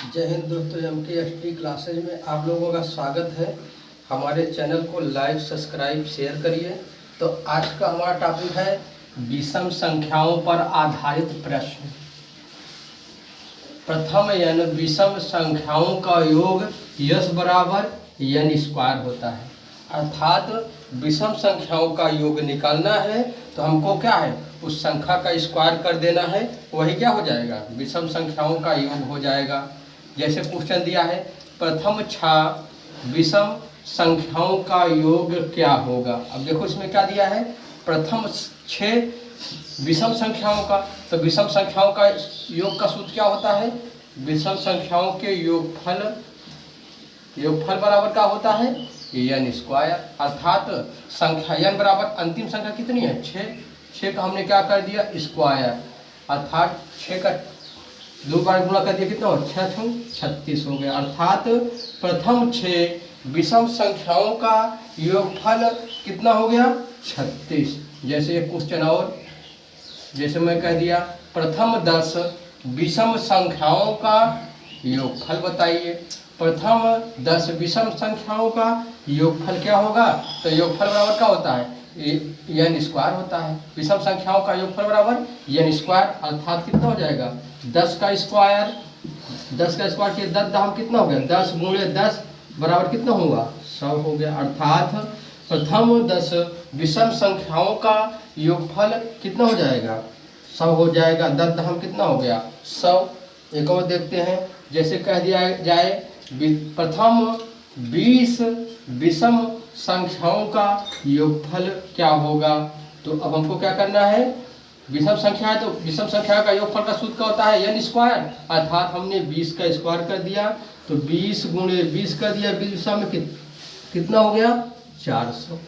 जय हिंद दोस्तों, MKST classes में आप लोगों का स्वागत है। हमारे चैनल को लाइक सब्सक्राइब शेयर करिए। तो आज का हमारा टॉपिक है विषम संख्याओं पर आधारित प्रश्न। प्रथम यानी विषम संख्याओं का योग यश बराबर n स्क्वायर होता है। अर्थात विषम संख्याओं का योग निकालना है तो हमको क्या है, उस संख्या का स्क्वायर कर देना है, वही क्या हो जाएगा, विषम संख्याओं का योग हो जाएगा। जैसे क्वेश्चन दिया है, प्रथम 6 विषम संख्याओं का योग क्या होगा। अब देखो इसमें क्या दिया है, प्रथम 6 विषम संख्याओं का, तो विषम संख्याओं का योग का सूत्र क्या होता है, विषम संख्याओं के योगफल बराबर क्या होता है, n स्क्वायर। अर्थात संख्या n बराबर अंतिम संख्या कितनी है, 6 का हमने क्या कर दिया स्क्वायर, अर्थात 6 का 2 बार गुणा कर दिया, कितना हो 6 36 हो गया। अर्थात प्रथम 6 विषम संख्याओं का योगफल कितना हो गया 36। जैसे ये क्वेश्चन, और जैसे मैं कह दिया प्रथम 10 विषम संख्याओं का योगफल बताइए। प्रथम 10 विषम संख्याओं का योगफल क्या होगा, तो योगफल बराबर क्या होता है, n स्क्वायर होता है। विषम संख्याओं का योगफल बराबर n स्क्वायर, अर्थात कितना हो जाएगा 10 का स्क्वायर के 10 दाम कितना हो गया, 10 गुणे 10 बराबर कितना होगा 100 हो गया। अर्थात प्रथम 10 विषम संख्याओं का योगफल कितना हो जाएगा 100 हो जाएगा। 10 दाम कितना हो गया 100। एक और देखते हैं, जैसे कह दिया जाए प्रथम 20 विषम संख्याओं का योगफल क्या होगा। तो अब हमको क्या करना है, विषम संख्या है तो विषम संख्या का योगफल का सूत्र क्या होता है n स्क्वायर, अर्थात हमने 20 का स्क्वायर कर दिया, तो 20 गुणे 20 कर दिया, विषम में कितना हो गया 400।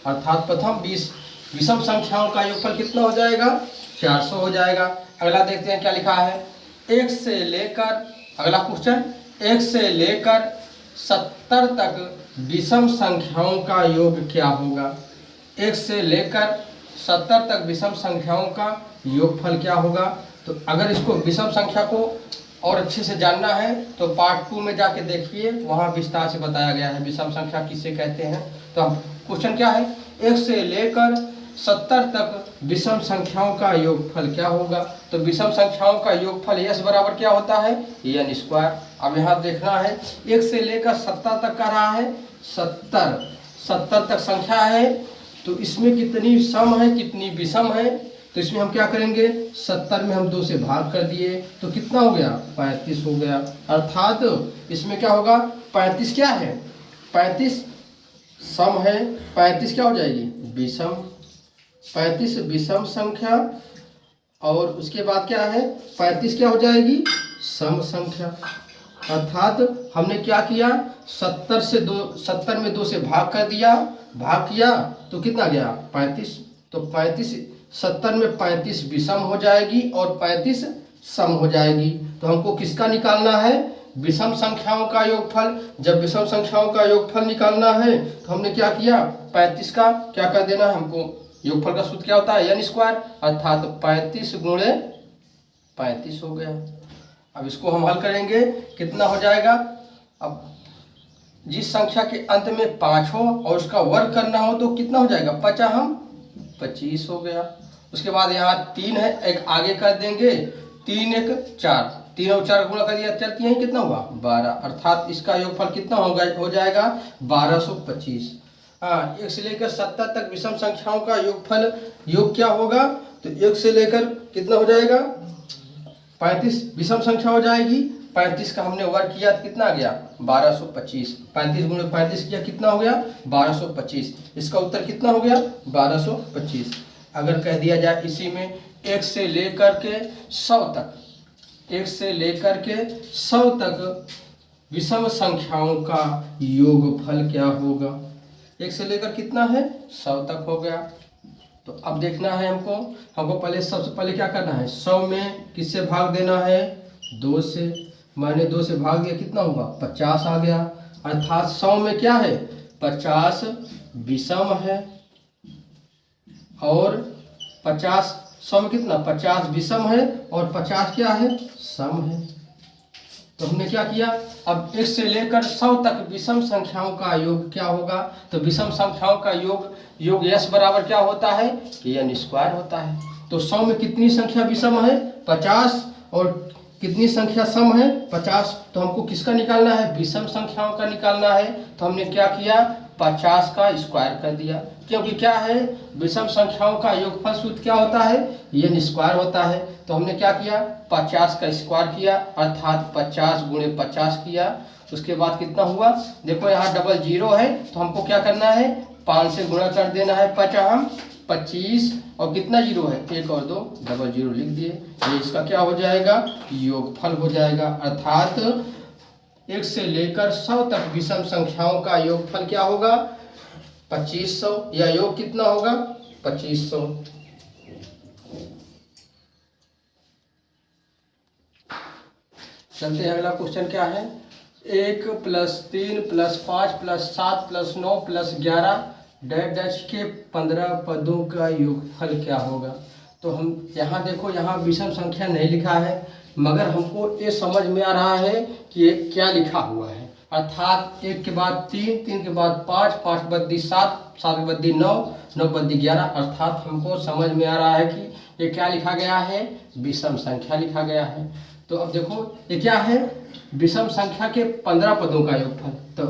अर्थात प्रथम 20 विषम संख्याओं का योगफल कितना हो जाएगा 400 हो जाएगा। अगला देखते हैं क्या लिखा है, 1 से लेकर, अगला क्वेश्चन 1 से लेकर 70 तक विषम संख्याओं का योग क्या होगा। 1 से लेकर 70 तक विषम संख्याओं का योगफल क्या होगा। तो अगर इसको विषम संख्या को और अच्छे से जानना है तो पार्ट 2 में जाके देखिए, वहाँ विस्तार से बताया गया है विषम संख्या किसे कहते हैं। तो क्वेश्चन क्या है, 1 से लेकर 70 तक विषम संख्याओं का योगफल क्या होगा। तो विषम संख्याओं का योगफल यश बराबर क्या होता है n स्क्वायर। अब यहाँ देखना है 1 से लेकर 70 तक का रहा है, 70 तक संख्या है, तो इसमें कितनी सम है कितनी विषम है। तो इसमें हम क्या करेंगे, 70 में हम 2 से भाग कर दिए तो कितना हो गया 35 हो गया। अर्थात इसमें क्या होगा, 35 क्या है, 35 सम है, 35 क्या हो जाएगी विषम, 35 विषम संख्या, और उसके बाद क्या है 35 क्या हो जाएगी सम संख्या। अर्थात हमने क्या किया, 70 में 2 से भाग कर दिया, भाग किया तो कितना गया 35। तो 35 70 में 35 विषम हो जाएगी और 35 सम हो जाएगी। तो हमको किसका निकालना है, विषम संख्याओं का योगफल। जब विषम संख्याओं का योगफल निकालना है तो हमने क्या किया, 35 का क्या कर देना है हमको, योगफल का सूत्र क्या होता है n स्क्वायर, अर्थात 35 गुणे 35 हो गया। अब इसको हम हल करेंगे, कितना हो जाएगा, अब जिस संख्या के अंत में 5 हो और उसका वर्ग करना हो तो कितना हो जाएगा 25 हो गया। उसके बाद यहाँ 3 है, एक आगे कर देंगे, 3 1 4, 3 और 4 गुणा कर दिया, 4 3 कितना हुआ 12, अर्थात इसका योगफल कितना हो जाएगा 1225। हाँ, 1 से लेकर 70 तक विषम संख्याओं का योगफल योग क्या होगा, तो 1 से लेकर कितना हो जाएगा 35 विषम संख्या हो जाएगी, 35 का हमने वर्ग किया तो कितना आ गया 1225, 35 गुणे 35 किया कितना हो गया 1225। इसका उत्तर कितना हो गया 1225। अगर कह दिया जाए इसी में 1 से लेकर के 100 तक, 1 से लेकर के 100 तक विषम संख्याओं का योगफल क्या होगा। 1 से लेकर कितना है 100 तक हो गया। तो अब देखना है हमको पहले सबसे पहले क्या करना है, 100 में किससे भाग देना है 2 से, मैंने 2 से भाग दिया कितना होगा 50 आ गया। अर्थात 100 में क्या है 50 विषम है और 50 100 में कितना 50 विषम है और 50 क्या है सम है। तो हमने क्या किया, अब 1 से लेकर 100 तक विषम संख्याओं का योग क्या होगा, तो विषम संख्याओं का योग यश बराबर क्या होता है, n स्क्वायर होता है। तो 100 में कितनी संख्या विषम है, 50, और कितनी संख्या सम है, 50। तो हमको किसका निकालना है, विषम संख्याओं का निकालना है। तो हमने क्या किया, 50 का स्क्वायर कर दिया, क्योंकि क्या है, विषम संख्याओं का योगफल सूत्र क्या होता है, n स्क्वायर होता है। तो हमने क्या किया, 50 का स्क्वायर किया, अर्थात 50 गुणे 50 किया। उसके बाद कितना हुआ, देखो यहाँ डबल जीरो है, तो हमको क्या करना है, 5 से गुणा कर देना है, 25, और कितना जीरो है, 1 और 2, डबल जीरो लिख दिए। ये इसका क्या हो जाएगा, योगफल हो जाएगा। अर्थात 1 से लेकर 100 तक विषम संख्याओं का योगफल क्या होगा, 2500, या योग कितना होगा, 2500। चलते हैं, अगला क्वेश्चन क्या है, 1 + 3 + 5 + 7 + 9 + 11 डैश के 15 पदों का योगफल क्या होगा। तो हम यहाँ देखो, यहाँ विषम संख्या नहीं लिखा है, मगर हमको ये समझ में आ रहा है कि ये क्या लिखा हुआ है। अर्थात 1 के बाद 3, 3 के बाद 5, 5 के बाद 7, 7 के बाद 9, 9 के बाद 11। अर्थात हमको समझ में आ रहा है कि ये क्या लिखा गया है, विषम संख्या लिखा गया है। तो अब देखो ये क्या है, विषम संख्या के 15 पदों का योगफल। तो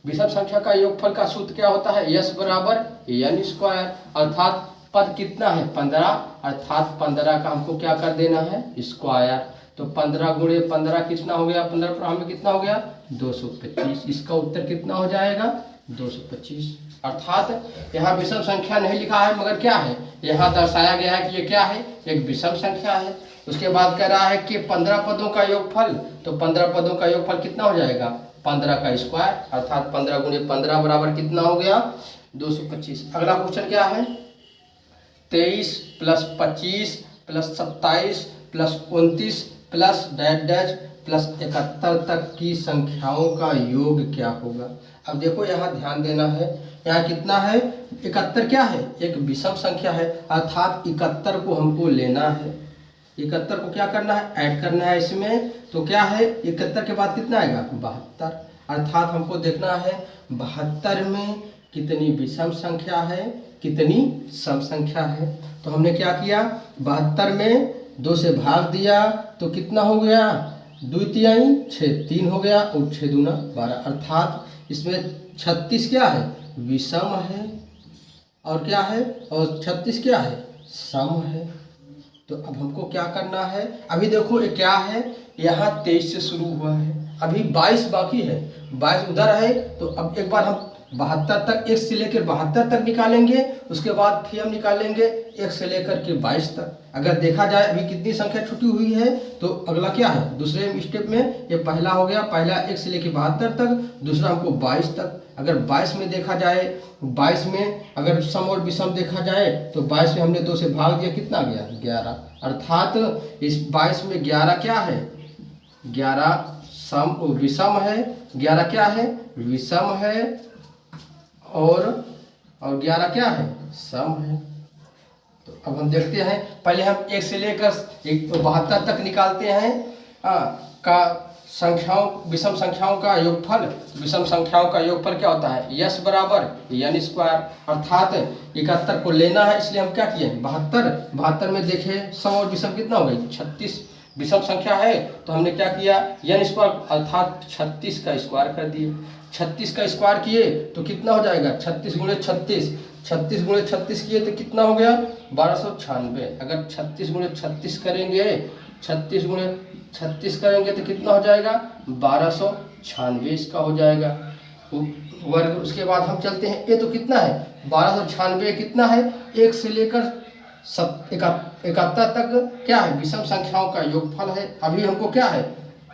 विषम संख्या का योगफल का सूत्र क्या होता है, यश बराबर n स्क्वायर। अर्थात पद कितना है, 15, अर्थात 15 का हमको क्या कर देना है, स्क्वायर। तो 15 गुणे 15 कितना हो गया, 15 पर हमें कितना हो गया, 225। इसका उत्तर कितना हो जाएगा, 225। अर्थात यहाँ विषम संख्या नहीं लिखा है, मगर क्या है, यहाँ दर्शाया गया है कि ये क्या है, एक विषम संख्या है। उसके बाद कह रहा है कि 15 पदों का योगफल, तो 15 पदों का योगफल कितना हो जाएगा, 15 का स्क्वायर। अर्थात 15 गुणे 15 बराबर कितना हो गया, 225। अगला क्वेश्चन क्या है, 23 + 25 + 27 + 29 + डैश + 71 तक की संख्याओं का योग क्या होगा। अब देखो यहाँ ध्यान देना है, यहाँ कितना है, 71 क्या है, एक विषम संख्या है। अर्थात 71 को हमको लेना है, 71 को क्या करना है, ऐड करना है इसमें। तो क्या है, 71 के बाद कितना आएगा, 72। अर्थात हमको देखना है 72 में कितनी विषम संख्या है, कितनी सम संख्या है। तो हमने क्या किया, 72 में 2 से भाग दिया, तो कितना हो गया, 2 तिहाई 6, 3 हो गया, और 6 दूना 12। अर्थात इसमें 36 क्या है, विषम है, और क्या है, और 36 क्या है, सम है। तो अब हमको क्या करना है, अभी देखो ये क्या है, यहाँ 23 से शुरू हुआ है, अभी 22 बाकी है, 22 उधर है। तो अब एक बार हम 72 तक, 1 से लेकर 72 तक निकालेंगे, उसके बाद फिर हम निकालेंगे 1 से लेकर के 22 तक। अगर देखा जाए अभी कितनी संख्या छूटी हुई है, तो अगला क्या है, दूसरे स्टेप में ये पहला हो गया, पहला 1 से लेकर 72 तक, दूसरा हमको 22 तक। अगर 22 में देखा जाए, 22 में अगर सम और विषम देखा जाए, तो 22 में हमने 2 से भाग दिया, कितना गया, 11। अर्थात इस 22 में 11 क्या है, 11 सम विषम है, 11 क्या है, विषम है, और 11 क्या है, सम है। तो अब हम देखते हैं, पहले हम 1 से लेकर 72 तक निकालते हैं का संख्याओं, विषम संख्याओं का योगफल। विषम संख्याओं का योगफल क्या होता है, यश बराबर n स्क्वायर। अर्थात 71 को लेना है, इसलिए हम क्या किए, 72 में देखे सम और विषम कितना हो गई, 36 विषम संख्या है। तो हमने क्या किया, n स्क्वायर, अर्थात 36 का स्क्वायर कर दिए। 36 का स्क्वायर किए तो कितना हो जाएगा, 36 गुणे 36, 36 गुणे 36 किए तो कितना हो गया, 1296। अगर 36 गुणे 36 करेंगे, 36 गुणे 36 करेंगे तो कितना हो जाएगा, 1296 इसका हो जाएगा वर्ग। उसके बाद हम चलते हैं, ये तो कितना है, 1296 कितना है, 1 से लेकर 71 तक क्या है, विषम संख्याओं का योगफल है। अभी हमको क्या है,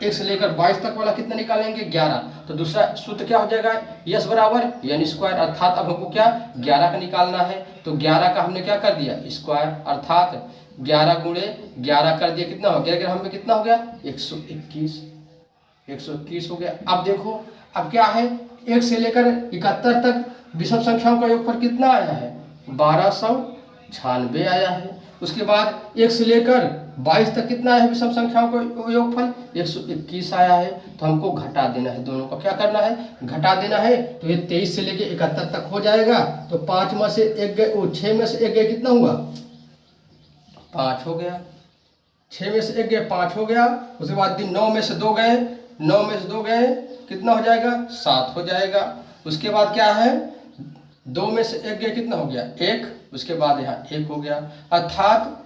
1 से लेकर 22 तक वाला कितना निकालेंगे, 11। तो दूसरा सूत्र क्या हो जाएगा, यश बराबर n स्क्वायर। अर्थात अब हमको क्या, 11 का निकालना है, तो 11 का हमने क्या कर दिया, स्क्वायर। अर्थात 11 गुणे 11 कर दिया, कितना हो गया, 11 में कितना हो गया, 121, 121 हो गया। अब देखो, अब क्या है, 1 से लेकर 71 तक विषम संख्याओं का योगफल कितना आया है, 1296 आया है। उसके बाद 1 से लेकर 22 तक कितना है विषम संख्याओं का योगफल 121 आया है, तो हमको घटा देना है, दोनों का क्या करना है, घटा देना है। तो ये 23 से लेके 71 तक हो जाएगा। तो 5 में से 1 गए, 6 में से 1 गए, कितना हुआ, 5 हो गया। 6 में से 1 गए, 5 हो गया। उसके बाद 9 में से 2 गए, 9 में से 2 गए, कितना हो जाएगा, 7 हो जाएगा। उसके बाद क्या है, 2 में से 1 गए, कितना हो गया, 1। उसके बाद यहाँ 1 हो गया, अर्थात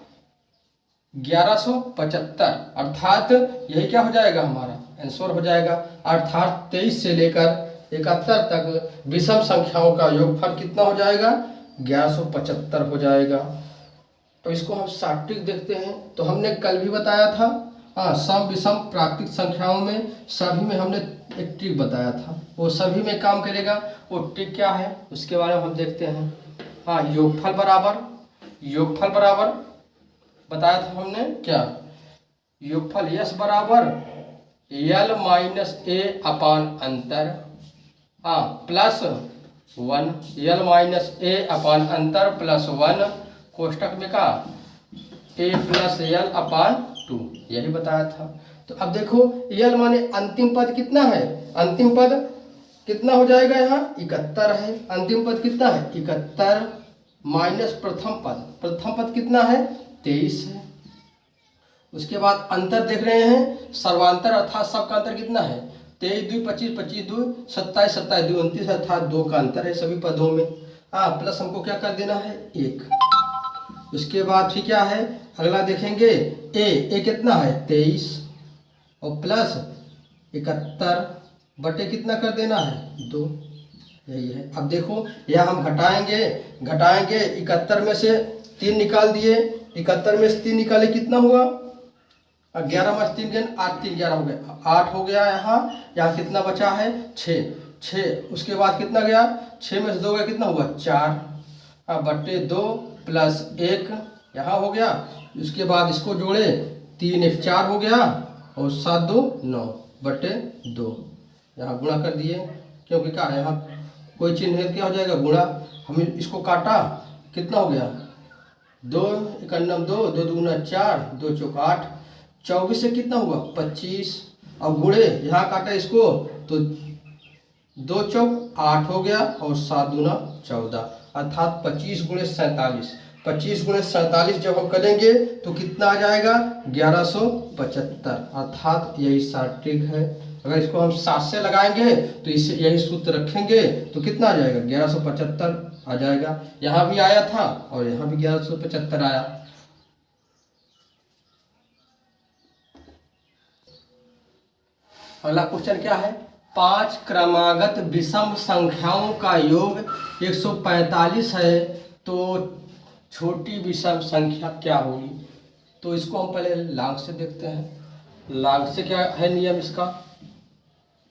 1175, अर्थात यही क्या हो जाएगा, हमारा आंसर हो जाएगा। अर्थात 23 से लेकर 71 तक विषम संख्याओं का योगफल कितना हो जाएगा, 1175 हो जाएगा। तो इसको हम सात्विक देखते हैं। तो हमने कल भी बताया था, हाँ, सम विषम प्राकृतिक संख्याओं में सभी में हमने एक ट्रिक बताया था, वो सभी में काम करेगा। वो ट्रिक क्या है उसके बारे में हम देखते हैं। हाँ, योगफल बराबर बताया था हमने, क्या, योगफल यस बराबर यल माइनस ए अपान अंतर, हाँ, प्लस 1, यल माइनस ए अपान अंतर प्लस 1, कोष्टक में का ए प्लस यल अपान 2, यही बताया था। तो अब देखो, यल माने अंतिम पद कितना है, अंतिम पद कितना हो जाएगा, यहाँ 71 है। अंतिम पद कितना है, 71 माइनस प्रथम पद कितना है, 23 है। उसके बाद अंतर देख रहे हैं, सर्वांतर अर्थात सबका अंतर कितना है, 23 2 25, 25 2 27, 27 2 29, अर्थात 2 का अंतर है सभी पदों में। हाँ, प्लस हमको क्या कर देना है, 1। उसके बाद फिर क्या है, अगला देखेंगे, ए कितना है, 23 और प्लस 71 बटे कितना कर देना है, 2, यही है। अब देखो, यह हम घटाएंगे 71 में से 3 निकाल दिए, 71 में से 3 निकाले, कितना हुआ, 11 में से 3 गए, 8 3 11 हो गया, 8 हो गया। यहाँ कितना बचा है, 6। उसके बाद कितना गया, 6 में से 2 गया, कितना हुआ, 4, बटे 2 प्लस 1 यहाँ हो गया। उसके बाद इसको जोड़े, 3 1 4 हो गया और 7 2 9 बटे 2, यहाँ गुणा कर दिए, क्योंकि क्या है, यहाँ कोई चिन्ह क्या हो जाएगा, गुणा। हम इसको काटा, कितना हो गया, 2 1 2 2 2 4 2 चौक 8, 24 से कितना हुआ, 25। अब गुणे, यहाँ काटा इसको तो 2 चौक 8 हो गया और 7 दूना 14, अर्थात 25 गुणे 47। 25 गुणे 47 जब हम करेंगे तो कितना आ जाएगा, 1175, अर्थात यही सात्विक है। अगर इसको हम 7 से लगाएंगे तो इसे यही सूत्र रखेंगे तो कितना आ जाएगा, 1175 आ जाएगा। यहाँ भी आया था और यहाँ भी 1175 आया। अगला क्वेश्चन क्या है, 5 क्रमागत विषम संख्याओं का योग 145 है, तो छोटी विषम संख्या क्या होगी। तो इसको हम पहले लांग से देखते हैं। लांग से क्या है नियम इसका,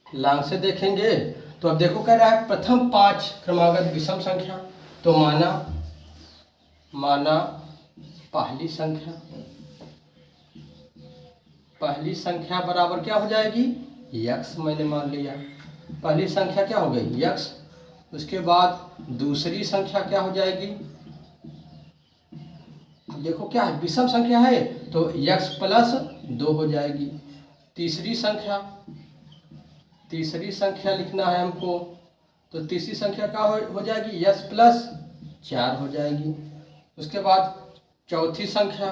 लांग से देखेंगे तो अब देखो, कह रहा है प्रथम 5 क्रमागत विषम संख्या, तो माना पहली संख्या बराबर क्या हो जाएगी, यक्स, मैंने मान लिया पहली संख्या क्या हो गई, यक्स। उसके बाद दूसरी संख्या क्या हो जाएगी, अब देखो क्या है, विषम संख्या है तो यक्स प्लस 2 हो जाएगी। तीसरी संख्या लिखना है हमको, तो तीसरी संख्या क्या हो जाएगी, यक्स प्लस 4 हो जाएगी। उसके बाद चौथी संख्या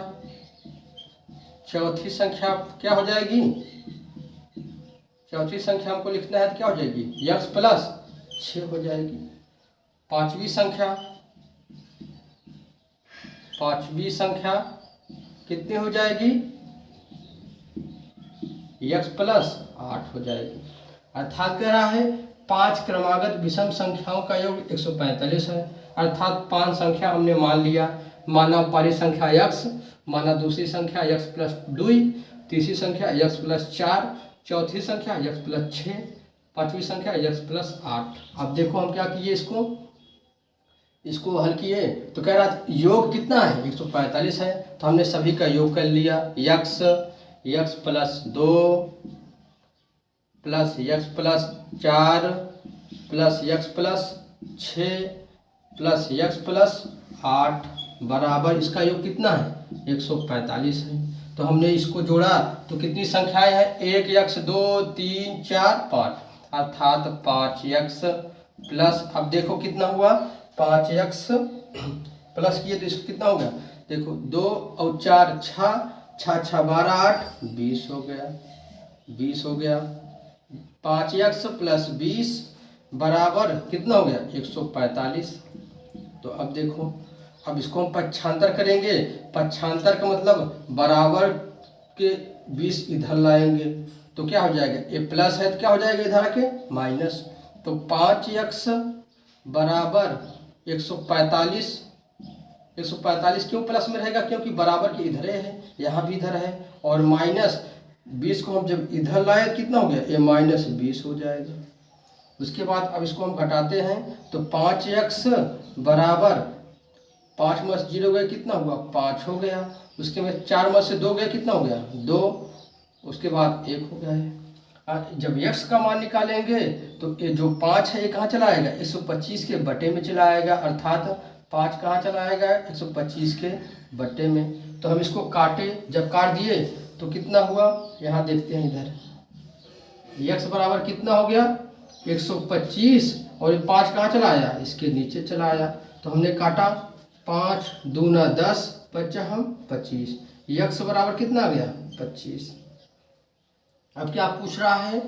क्या हो जाएगी, चौथी संख्या हमको लिखना है तो क्या हो जाएगी, यक्स प्लस 6 हो जाएगी। पांचवी संख्या कितनी हो जाएगी, यक्स प्लस 8 हो जाएगी। अर्थात कह रहा है 5 क्रमागत विषम संख्याओं का योग 145 है, अर्थात 5 संख्या हमने मान लिया। माना पहली संख्या यक्स, माना दूसरी संख्या यक्स प्लस 2, तीसरी संख्या यक्स प्लस 4, चौथी संख्या यक्स प्लस 6, पांचवी संख्या यक्स प्लस 8। अब देखो हम क्या किए, इसको हल किए तो कह रहा योग कितना है, 145 है, तो हमने सभी का योग कर लिया। X plus 2 plus x plus 4 plus x plus 6 plus x plus 8 बराबर इसका योग कितना है, 145 है। तो हमने इसको जोड़ा तो कितनी संख्याएं हैं, 1x 2 3 4 5, अर्थात 5x प्लस, अब देखो कितना हुआ, 5x प्लस किए तो इसको कितना हो गया, देखो 2 और 4 6, 6 6 12 8 20 हो गया, 20 हो गया। 5x प्लस 20 बराबर कितना हो गया, 145। तो अब देखो, अब इसको हम पक्षांतर करेंगे, पक्षांतर का मतलब बराबर के 20 इधर लाएंगे तो क्या हो जाएगा, ये प्लस है तो क्या हो जाएगा इधर के माइनस। तो 5x बराबर 145, 145 क्यों प्लस में रहेगा, क्योंकि बराबर के इधर है, यहाँ भी इधर है, और माइनस 20 को हम जब इधर लाए तो कितना हो गया, ये माइनस 20 हो जाएगा। उसके बाद अब इसको हम घटाते हैं तो 5x बराबर 5 में 0 गया कितना हुआ, 5 हो गया। उसके बाद 4 में से 2 गया कितना हो गया, 2। उसके बाद 1 हो गया है। जब x का मान निकालेंगे तो ये जो 5 है ये कहाँ चला आएगा, 125 के बटे में चला आएगा, अर्थात 5 कहाँ चला आएगा, 125 के बटे में। तो हम इसको काटे, जब काट दिए तो कितना हुआ, यहाँ देखते हैं इधर, x बराबर कितना हो गया 125, और ये 5 कहाँ चला आया, इसके नीचे चला आया। तो हमने काटा, 5 दूना 10, बचा हम 25, x बराबर कितना आ गया 25। अब क्या पूछ रहा है,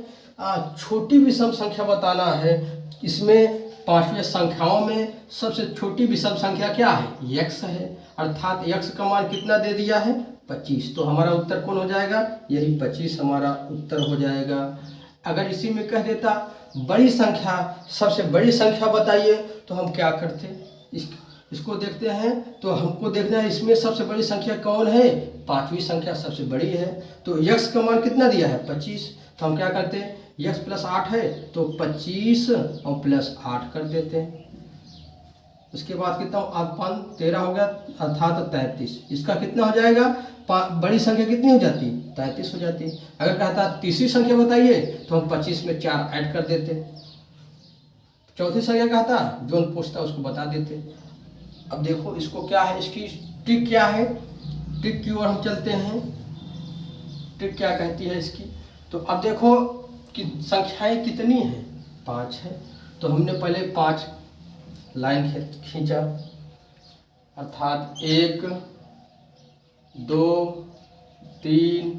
छोटी विषम संख्या बताना है। इसमें पांचवें संख्याओं में सबसे छोटी विषम संख्या क्या है, x है, अर्थात x का मान कितना दे दिया है 25। तो हमारा उत्तर कौन हो जाएगा, यही 25 हमारा उत्तर हो जाएगा। अगर इसी में कह देता बड़ी संख्या, सबसे बड़ी संख्या बताइए, तो हम क्या करते, इसको देखते हैं तो हमको देखना है इसमें सबसे बड़ी संख्या कौन है, पांचवी संख्या सबसे बड़ी है। तो x का मान कितना दिया है 25, तो हम क्या करते हैं, x प्लस 8 है तो 25 और प्लस 8 कर देते हैं। उसके बाद कितना, अब 13 हो गया, अर्थात 33। इसका कितना हो जाएगा, बड़ी संख्या कितनी हो जाती, 33 हो जाती। अगर कहता तीसरी संख्या बताइए तो हम 25 में 4 ऐड कर देते। चौथी संख्या कहता, जो पूछता उसको बता देते। अब देखो इसको क्या है, इसकी ट्रिक क्या है, ट्रिक की ओर हम चलते हैं। ट्रिक क्या कहती है इसकी, तो अब देखो कि संख्याएं कितनी हैं, 5 है। तो हमने पहले 5 लाइन खींचा, अर्थात 1 2 3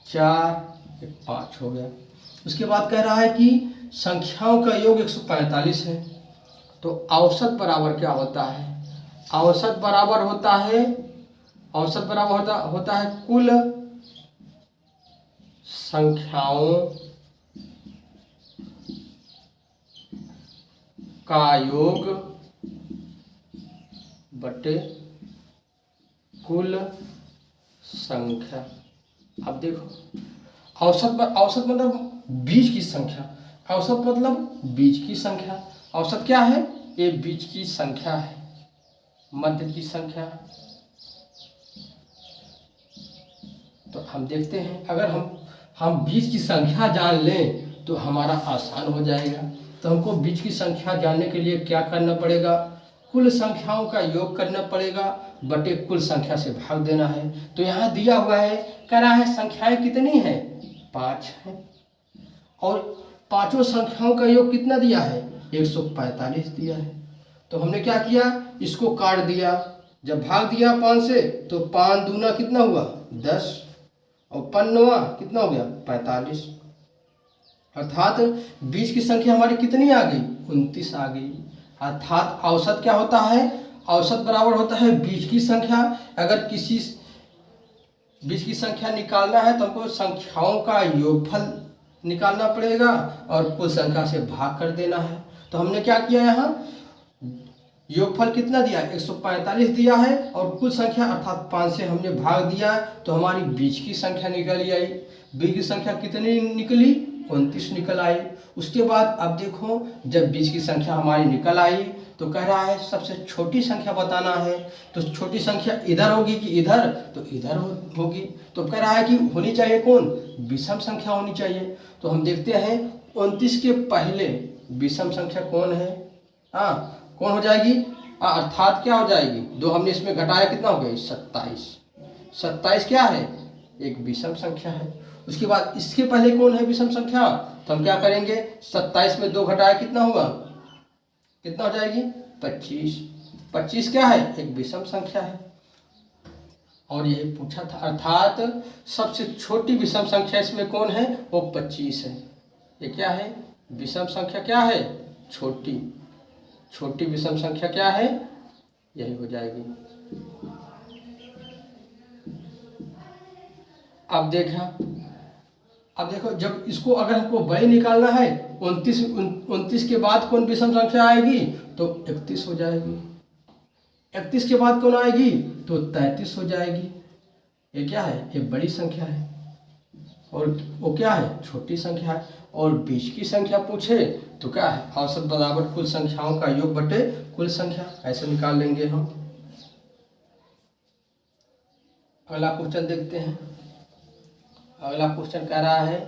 4 5 हो गया। उसके बाद कह रहा है कि संख्याओं का योग 145 है। तो औसत बराबर क्या होता है, औसत बराबर होता है, औसत बराबर होता है कुल संख्याओं का योग बटे कुल संख्या। अब देखो औसत मतलब बीच की संख्या, औसत मतलब बीच की संख्या। औसत क्या है, ये बीच की संख्या है, मध्य की संख्या। तो हम देखते हैं, अगर हम बीच की संख्या जान लें तो हमारा आसान हो जाएगा। तो हमको बीच की संख्या जानने के लिए क्या करना पड़ेगा, कुल संख्याओं का योग करना पड़ेगा, बटे कुल संख्या से भाग देना है। तो यहाँ दिया हुआ है, कह रहा है संख्याएं कितनी हैं, 5 हैं, और पांचों संख्याओं का योग कितना दिया है, 145 दिया है। तो हमने क्या किया, इसको काट दिया, जब भाग दिया 5 से तो 5 दूना कितना हुआ 10, और 5 कितना हो गया 45, अर्थात बीच की संख्या हमारी कितनी आ गई, 29 आ गई। अर्थात औसत क्या होता है, औसत बराबर होता है बीच की संख्या। अगर किसी बीच की संख्या निकालना है तो हमको संख्याओं का योगफल निकालना पड़ेगा और कुल संख्या से भाग कर देना है। तो हमने क्या किया, यहाँ योगफल कितना दिया, 145 दिया है, और कुल संख्या अर्थात 5 से हमने भाग दिया, तो हमारी बीच की संख्या निकल आई। बीच की संख्या कितनी निकली, 29 निकल आई। उसके बाद अब देखो, जब बीच की संख्या हमारी निकल आई तो कह रहा है सबसे छोटी संख्या बताना है। तो छोटी संख्या इधर होगी कि इधर, तो इधर होगी। तो कह रहा है कि होनी चाहिए कौन, विषम संख्या होनी चाहिए। तो हम देखते हैं 29 के पहले विषम संख्या कौन है, कौन हो जाएगी, अर्थात क्या हो जाएगी, दो हमने इसमें घटाया कितना हो गया 27। 27 क्या है, एक विषम संख्या है। उसके बाद इसके पहले कौन है विषम संख्या, तो हम क्या करेंगे 27 में 2 घटाया कितना होगा, कितना हो जाएगी 25। 25 क्या है, एक विषम संख्या है। और यही पूछा था, अर्थात सबसे छोटी विषम संख्या इसमें कौन है, वो 25 है। ये क्या है, विषम संख्या क्या है, छोटी। छोटी विषम संख्या क्या है, यही हो जाएगी। अब देखो जब इसको अगर हमको बड़ी निकालना है, 29 के बाद कौन विषम संख्या आएगी, तो 31 हो जाएगी। 31 के बाद कौन आएगी, तो 33 हो जाएगी। ये क्या है, ये बड़ी संख्या है, और वो क्या है, छोटी संख्या है। और बीच की संख्या पूछे तो क्या है, औसत बराबर कुल संख्याओं का योग बटे कुल संख्या, ऐसे निकाल लेंगे हम। अगला क्वेश्चन देखते हैं। अगला क्वेश्चन कह रहा है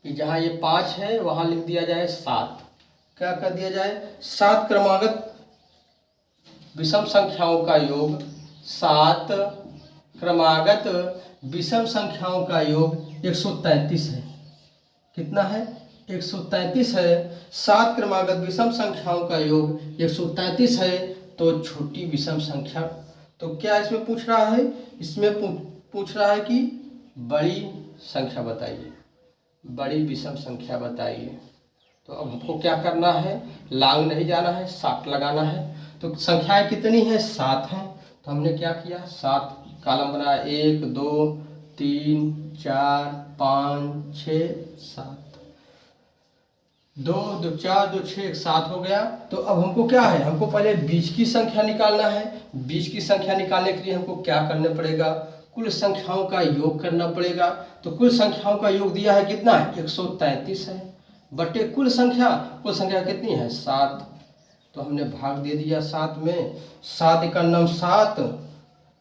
कि जहाँ ये 5 है वहाँ लिख दिया जाए 7। क्या कर दिया जाए, 7 क्रमागत विषम संख्याओं का योग, 7 क्रमागत विषम संख्याओं का योग 133 है। कितना है, 133 है। 7 क्रमागत विषम संख्याओं का योग 133 है, तो छोटी विषम संख्या। तो क्या इसमें पूछ रहा है, इसमें पूछ रहा है कि बड़ी संख्या बताइए, बड़ी विषम संख्या बताइए। तो अब हमको क्या करना है, लांग नहीं जाना है, 7 लगाना है। तो संख्याएं कितनी हैं, 7 हैं। तो हमने क्या किया, 7 कॉलम बनाया, 1 2 3 4 5 6 7, 2 2 4 2 6 7 हो गया। तो अब हमको क्या है, हमको पहले बीच की संख्या निकालना है। बीच की संख्या निकालने के लिए हमको क्या करना पड़ेगा, कुल संख्याओं का योग करना पड़ेगा। तो कुल संख्याओं का योग दिया है कितना है, 133 है, बटे कुल संख्या कितनी है, 7। तो हमने भाग दे दिया 7 में, 7 × 9 7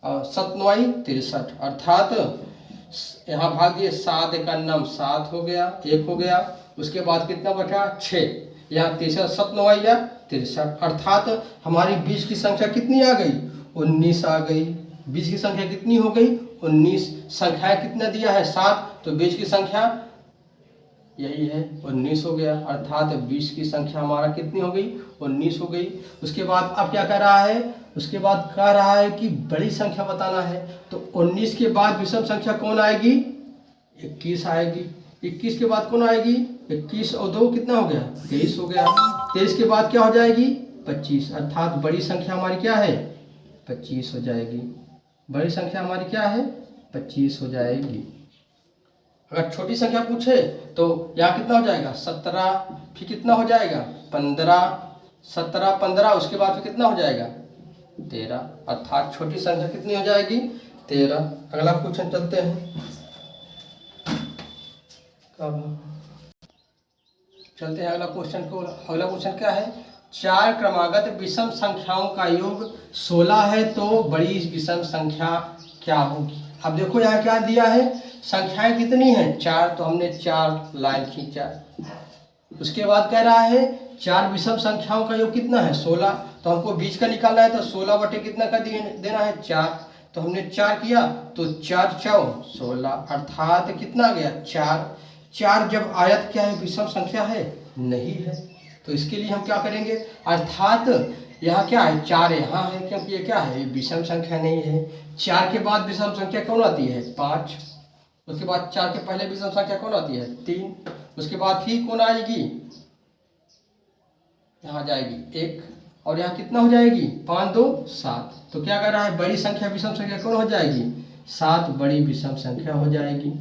और 7 9 63, अर्थात यहाँ भाग दिए, 7 × 9 7 हो गया, 1 हो गया। उसके बाद कितना बचा, 6, यहाँ 63, 7 9 63, अर्थात हमारी बीच की संख्या कितनी आ गई, 19 आ गई। बीच की संख्या कितनी हो गई, 19। संख्या कितना दिया है, 7, तो बीच की संख्या यही है, 19 हो गया, अर्थात 20 की संख्या हमारा कितनी हो गई, 19 हो गई। उसके बाद अब क्या कर रहा है, उसके बाद कह रहा है कि बड़ी संख्या बताना है। तो 19 के बाद विषम संख्या कौन आएगी, 21 आएगी। 21 के बाद कौन आएगी, 21 और 2 कितना हो गया, 23 हो गया। 23 के बाद क्या हो जाएगी, 25, अर्थात बड़ी संख्या हमारी क्या है, 25 हो जाएगी। बड़ी संख्या हमारी क्या है, 25 हो जाएगी। अगर छोटी संख्या पूछे तो यहाँ कितना हो जाएगा, 17, फिर कितना हो जाएगा 15, 17 15, उसके बाद फिर कितना हो जाएगा 13, अर्थात छोटी संख्या कितनी हो जाएगी, 13। अगला क्वेश्चन चलते हैं, अगला क्वेश्चन को। अगला क्वेश्चन क्या है, 4 क्रमागत विषम संख्याओं का योग 16 है, तो बड़ी विषम संख्या क्या होगी। अब देखो यहाँ क्या दिया है, संख्याएं कितनी हैं, 4, तो हमने 4 लाइन खींचा। उसके बाद कह रहा है 4 विषम संख्याओं का योग कितना है, 16, तो हमको बीच का निकालना है। तो 16 बटे कितना का देना है, 4, तो हमने 4 किया, तो 4 4 16, अर्थात कितना आ गया 4। 4 जब आयत क्या है, विषम संख्या है, नहीं है, तो इसके लिए हम क्या करेंगे, अर्थात यहाँ क्या है, 4 यहाँ है, क्योंकि ये क्या है, विषम संख्या नहीं है। 4 के बाद विषम संख्या कौन आती है, 5। उसके बाद 4 के पहले विषम संख्या कौन आती है, 3। उसके बाद फिर कौन आएगी, यहाँ जाएगी 1, और यहाँ कितना हो जाएगी, 5 2 7। तो क्या कर रहा है, बड़ी संख्या विषम संख्या कौन हो जाएगी, 7 बड़ी विषम संख्या हो जाएगी।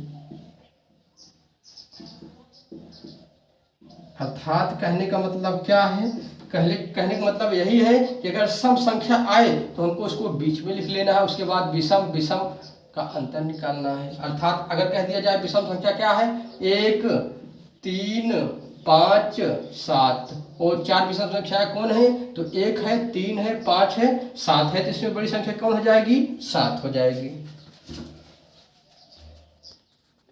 अर्थात कहने का मतलब क्या है, कहने का मतलब यही है कि अगर सम संख्या आए तो हमको उसको बीच में लिख लेना है, उसके बाद विषम का अंतर निकालना है। अर्थात अगर कह दिया जाए विषम संख्या क्या है, 1 3 5 7, और 4 विषम संख्या कौन है, तो 1 है, 3 है, 5 है, 7 है, तो इसमें बड़ी संख्या कौन हो जाएगी, 7 हो जाएगी।